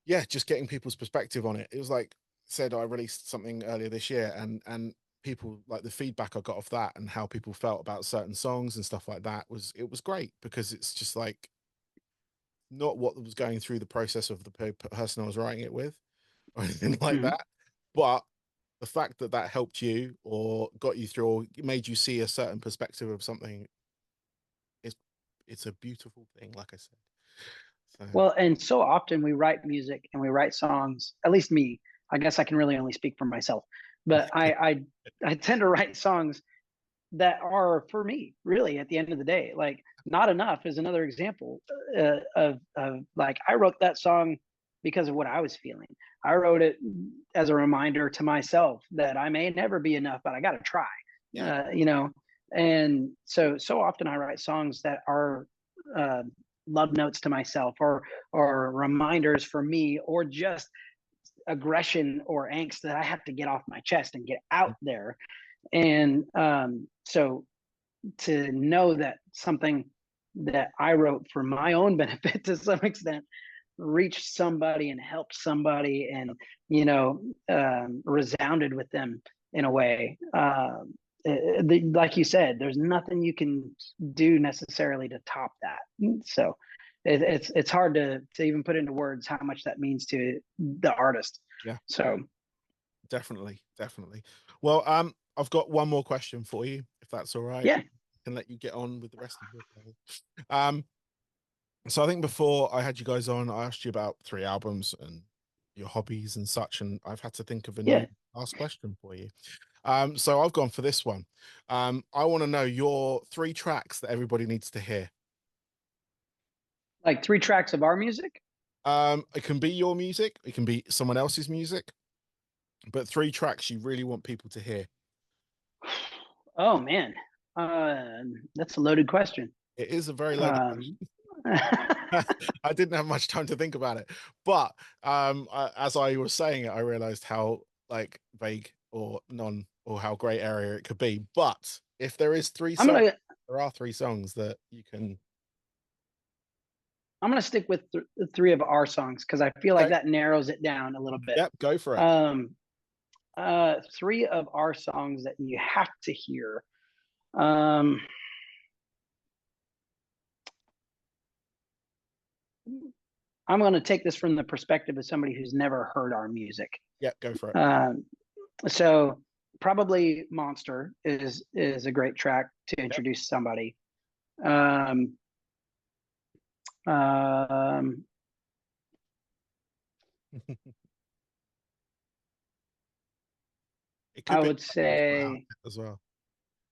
yeah, just getting people's perspective on it. It was like said, I released something earlier this year and people like the feedback I got off that and how people felt about certain songs and stuff like that was great, because it's just like not what was going through the process of the person I was writing it with or anything like that, but the fact that that helped you or got you through or made you see a certain perspective of something, it's a beautiful thing, like I said. So. Well, and so often we write music and we write songs, at least me, I guess I can really only speak for myself, but I tend to write songs that are for me, really, at the end of the day. Like Not Enough is another example of like, I wrote that song because of what I was feeling. I wrote it as a reminder to myself that I may never be enough, but I got to try. Yeah. You know, and so often I write songs that are love notes to myself, or reminders for me, or just aggression or angst that I have to get off my chest and get out there. And so to know that something that I wrote for my own benefit to some extent reached somebody and helped somebody, and resounded with them in a way. Like you said, there's nothing you can do necessarily to top that. So it's hard to even put into words how much that means to the artist. Yeah. So Definitely. Well, I've got one more question for you, if that's all right. yeah. I can let you get on with the rest of your day. So I think before I had you guys on, I asked you about 3 albums and your hobbies and such, and I've had to think of a Yeah. new last question for you. So I've gone for this one. I want to know your 3 tracks that everybody needs to hear. Like 3 tracks of our music? It can be your music, it can be someone else's music, but 3 tracks you really want people to hear. Oh man, that's a loaded question. It is a very loaded question. I didn't have much time to think about it, but as I was saying it, I realized how like vague or how grey area it could be. But if there is 3 songs, there are 3 songs that you can. I'm gonna stick with the 3 of our songs because I feel like that narrows it down a little bit. Yep, go for it. 3 of our songs that you have to hear. I'm going to take this from the perspective of somebody who's never heard our music. Yeah, go for it. So probably Monster is a great track to introduce somebody. It could I be would say as well.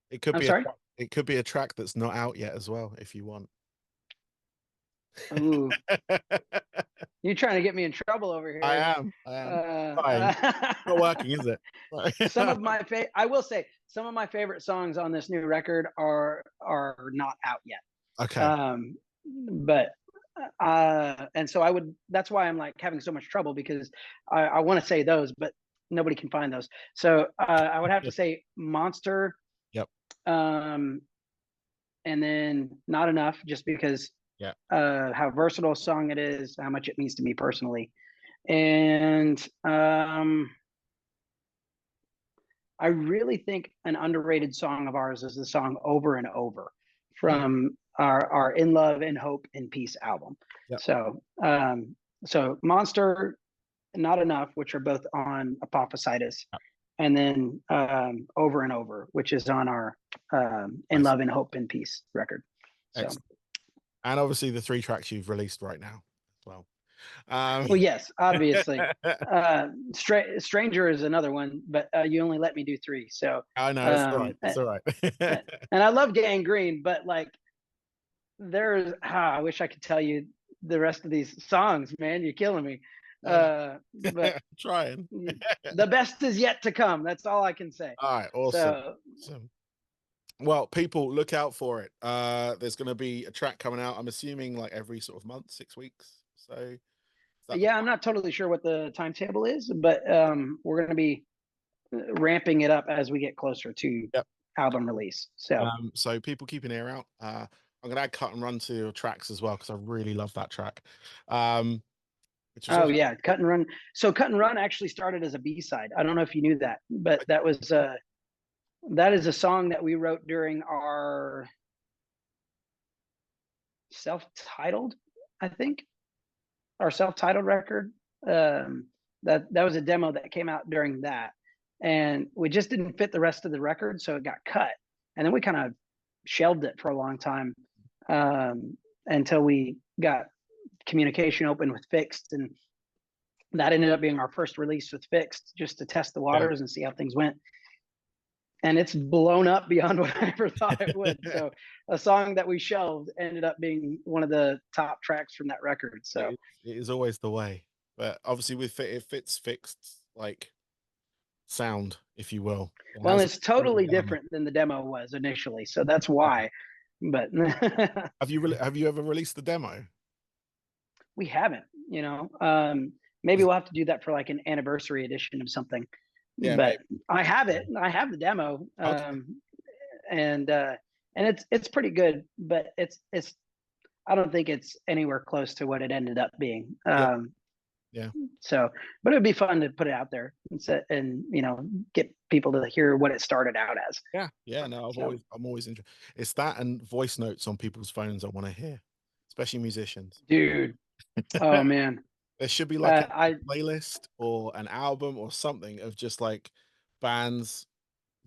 It could I'm be sorry. It could be a track that's not out yet as well, if you want. Ooh, you're trying to get me in trouble over here. I am. Not working, is it? Some of my I will say some of my favorite songs on this new record are not out yet. Okay. But and so that's why I'm like having so much trouble, because I want to say those, but nobody can find those. So I would have to say Monster. Yep. And then Not Enough, just because how versatile a song it is, how much it means to me personally. And I really think an underrated song of ours is the song Over and Over from our In Love, In Hope, In Peace album. Yep. So Monster, Not Enough, which are both on Apophysitis, and then Over and Over, which is on our In Love, In Hope, In Peace record. So. And obviously the 3 tracks you've released right now as well. Well, yes, obviously. Stranger is another one, but you only let me do 3. So I know, it's all right. It's all right. And I love Gangrene, but like there's I wish I could tell you the rest of these songs, man. You're killing me. But I'm trying. The best is yet to come. That's all I can say. All right, awesome. Well, people, look out for it. There's going to be a track coming out, I'm assuming like every sort of month, 6 weeks. So yeah, I'm not totally sure what the timetable is, but we're going to be ramping it up as we get closer to album release. So people keep an ear out. I'm going to add Cut and Run to your tracks as well, because I really love that track. Yeah, Cut and Run. So Cut and Run actually started as a B-side. I don't know if you knew that, but that is a song that we wrote during our self-titled, I think, our self-titled record. That was a demo that came out during that, and we just didn't fit the rest of the record, so it got cut, and then we kind of shelved it for a long time until we got communication open with Fixed, and that ended up being our first release with Fixed, just to test the waters and see how things went. And it's blown up beyond what I ever thought it would. So a song that we shelved ended up being one of the top tracks from that record. So it is always the way. but obviously it fits fixed like sound, if you will. It Well, has a it's real totally element. different than the demo was initially, so that's why. But Have you ever released the demo? we haven't, you know. Maybe we'll have to do that for like an anniversary edition of something. Yeah, But maybe. I have it. I have the demo, Okay. and it's pretty good. But it's I don't think it's anywhere close to what it ended up being. Yeah, yeah, So, but it would be fun to put it out there and get people to hear what it started out as. yeah, yeah. No, So, I'm always interested. It's that and voice notes on people's phones I want to hear, especially musicians. dude, oh man, There should be like a I playlist or an album or something of just like bands'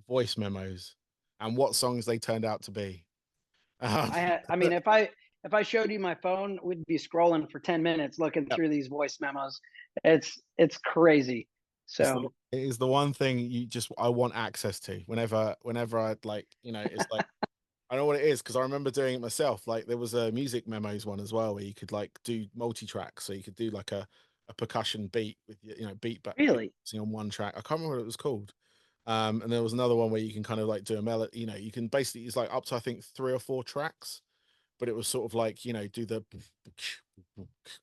voice memos and what songs they turned out to be. Um, I mean, if I showed you my phone, we'd be scrolling for 10 minutes looking yeah, through these voice memos. It's crazy. So, it is the one thing I want access to whenever I'd like, it's like I know what it is because I remember doing it myself. Like there was a music memos one as well where you could like do multi-track, so you could do like a percussion beat with beat really, on one track. I can't remember what it was called. And there was another one where you can kind of like do a melody. You can basically it's like up to I think 3 or 4 tracks, but it was sort of like do the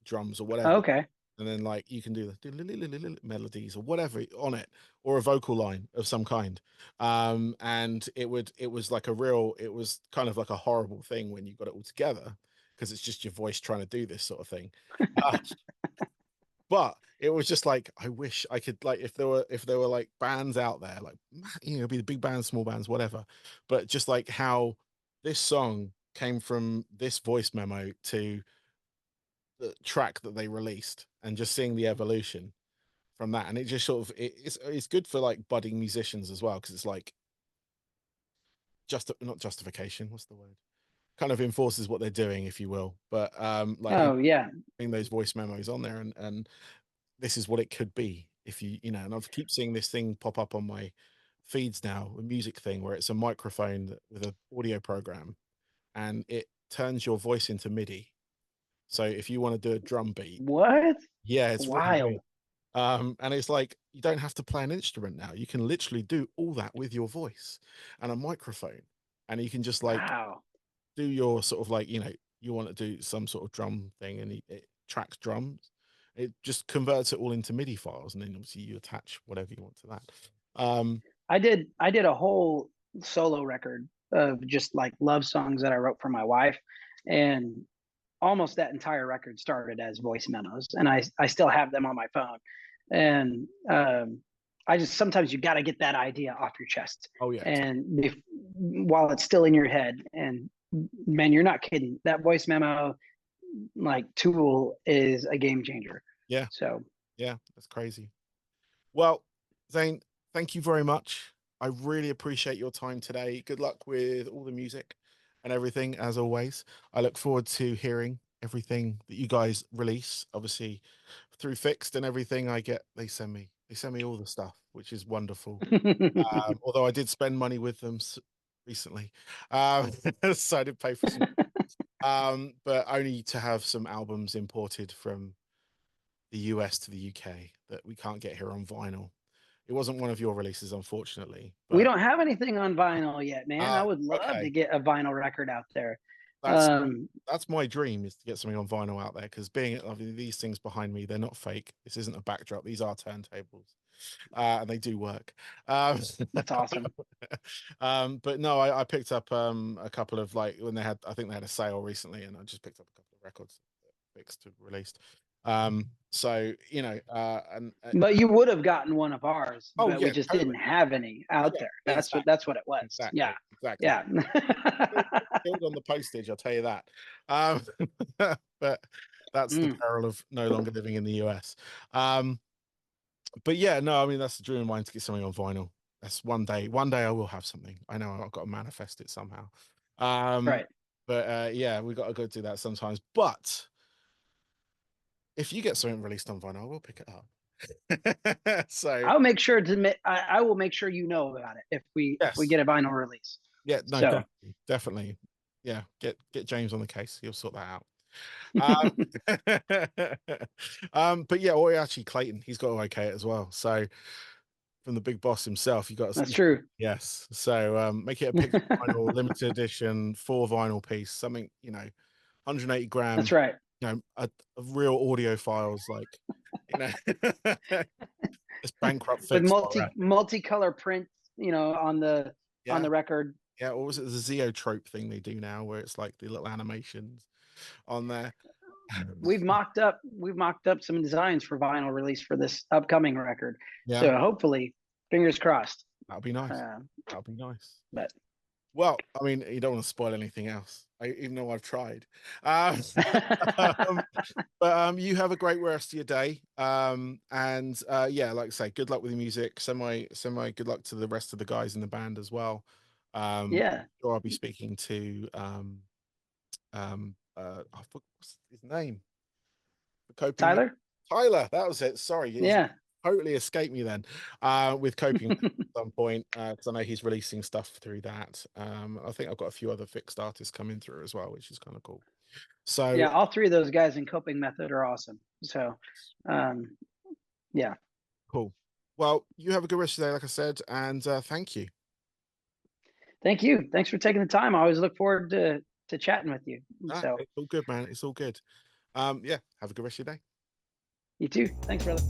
drums or whatever, okay. and then like you can do the melodies or whatever on it, or a vocal line of some kind. And it was like it was kind of like a horrible thing when you got it all together because it's just your voice trying to do this sort of thing. uh, but it was just like I wish I could like if there were like bands out there like be the big bands, small bands, whatever, but just like how this song came from this voice memo to the track that they released and just seeing the evolution from that. And it just sort of it's good for like budding musicians as well because it's like just not justification, what's the word, kind of enforces what they're doing, if you will. But like Oh yeah. putting those voice memos on there and this is what it could be if and I keep seeing this thing pop up on my feeds now, a music thing where it's a microphone with an audio program and it turns your voice into MIDI. So if you want to do a drum beat, What? yeah, it's really weird. Wild. And it's like you don't have to play an instrument now. You can literally do all that with your voice and a microphone, and you can just like Wow. do your sort of like you want to do some sort of drum thing, and it tracks drums. It just converts it all into MIDI files, and then obviously you attach whatever you want to that. I did a whole solo record of just like love songs that I wrote for my wife, and almost that entire record started as voice memos, and I still have them on my phone. And I just sometimes you got to get that idea off your chest, Oh yeah, and while it's still in your head. And man, you're not kidding. That voice memo like tool is a game changer. yeah, So yeah. That's crazy. Well, Zane, thank you very much. I really appreciate your time today. Good luck with all the music and everything, as always. I look forward to hearing everything that you guys release. Obviously, through Fixed and everything, they send me all the stuff, which is wonderful. Although I did spend money with them recently, so I did pay for some, but only to have some albums imported from the US to the UK that we can't get here on vinyl. It wasn't one of your releases, unfortunately, we but don't have anything on vinyl yet, man. I would love to okay, get a vinyl record out there. that's Um, that's my dream is to get something on vinyl out there because I mean, these things behind me, they're not fake. This isn't a backdrop. These are turntables, and they do work. Um, that's awesome. but no, I picked up a couple of like when I think they had a sale recently, and I just picked up a couple of records Fixed to released. So and But you would have gotten one of ours, oh but we yeah, just didn't totally. have any out Yeah, there. exactly. That's what it was. Yeah. Exactly. Yeah. Killed on the postage, I'll tell you that. Um, but that's the Mm, peril of no longer living in the US. Um, but yeah, no, I mean that's the dream of mine to get something on vinyl. That's one day I will have something. I know I've got to manifest it somehow. Um, right. but yeah, we got to go do that sometimes. But if you get something released on vinyl, I will pick it up. So I'll make sure to I will make sure you know about it if we yes, get a vinyl release. yeah, no, So definitely, definitely. Yeah, get James on the case. He'll sort that out. But yeah, or actually Clayton, he's got to okay it as well. So from the big boss himself, you got to That's true. yes. So make it a picture vinyl, limited edition, 4 vinyl piece, something, 180 gram, That's right. a real audio files, like, you know, it's bankrupt With fix. multicolor prints, on the Yeah. record. Yeah. What was it? The Zeotrope thing they do now, where it's like the little animations on there. We've mocked up some designs for vinyl release for this upcoming record. Yeah. So hopefully, fingers crossed. That'll be nice. That'll be nice. But well, I mean, you don't want to spoil anything else, even though I've tried. But you have a great rest of your day. And yeah, like I say, good luck with the music. Semi good luck to the rest of the guys in the band as well. yeah, Sure, I'll be speaking to I forgot what's his name. The coping Tyler. that was it. Sorry, Yeah. totally escaped me then. With coping at some point, because I know he's releasing stuff through that. I think I've got a few other fixed artists coming through as well, which is kind of cool. So Yeah, all three of those guys in Coping Method are awesome. So, yeah. cool. Well, you have a good rest of the day, like I said, and thank you. Thank you. Thanks for taking the time. I always look forward to chatting with you. So It's all good, man. It's all good. Yeah, have a good rest of your day. you too. Thanks, brother.